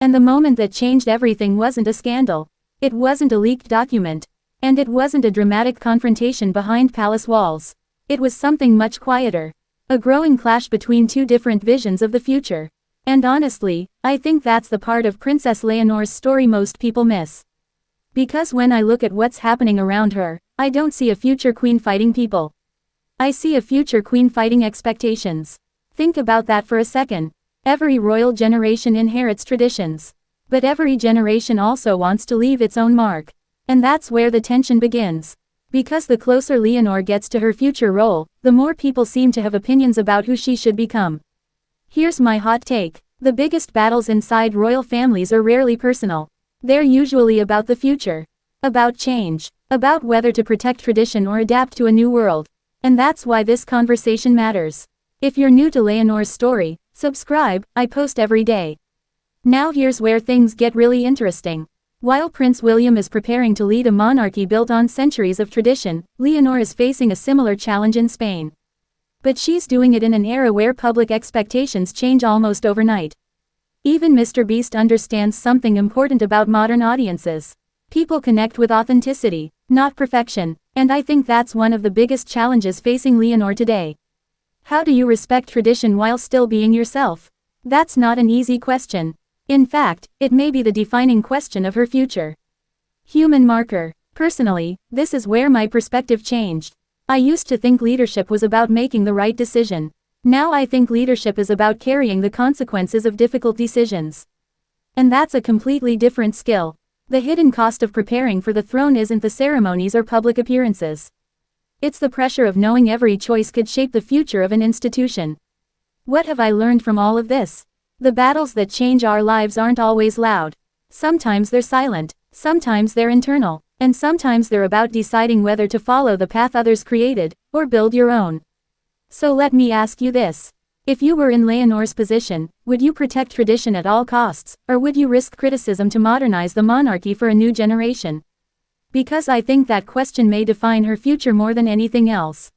And the moment that changed everything wasn't a scandal. It wasn't a leaked document. And it wasn't a dramatic confrontation behind palace walls. It was something much quieter. A growing clash between two different visions of the future. And honestly, I think that's the part of Princess Leonor's story most people miss. Because when I look at what's happening around her, I don't see a future queen fighting people. I see a future queen fighting expectations. Think about that for a second. Every royal generation inherits traditions. But every generation also wants to leave its own mark. And that's where the tension begins. Because the closer Leonor gets to her future role, the more people seem to have opinions about who she should become. Here's my hot take. The biggest battles inside royal families are rarely personal. They're usually about the future. About change. About whether to protect tradition or adapt to a new world. And that's why this conversation matters. If you're new to Leonor's story, subscribe, I post every day. Now here's where things get really interesting. While Prince William is preparing to lead a monarchy built on centuries of tradition, Leonor is facing a similar challenge in Spain. But she's doing it in an era where public expectations change almost overnight. Even Mr. Beast understands something important about modern audiences. People connect with authenticity, not perfection, and I think that's one of the biggest challenges facing Leonor today. How do you respect tradition while still being yourself? That's not an easy question. In fact, it may be the defining question of her future. Human marker. Personally, this is where my perspective changed. I used to think leadership was about making the right decision. Now I think leadership is about carrying the consequences of difficult decisions. And that's a completely different skill. The hidden cost of preparing for the throne isn't the ceremonies or public appearances. It's the pressure of knowing every choice could shape the future of an institution. What have I learned from all of this? The battles that change our lives aren't always loud. Sometimes they're silent, sometimes they're internal, and sometimes they're about deciding whether to follow the path others created, or build your own. So let me ask you this. If you were in Leonor's position, would you protect tradition at all costs, or would you risk criticism to modernize the monarchy for a new generation? Because I think that question may define her future more than anything else.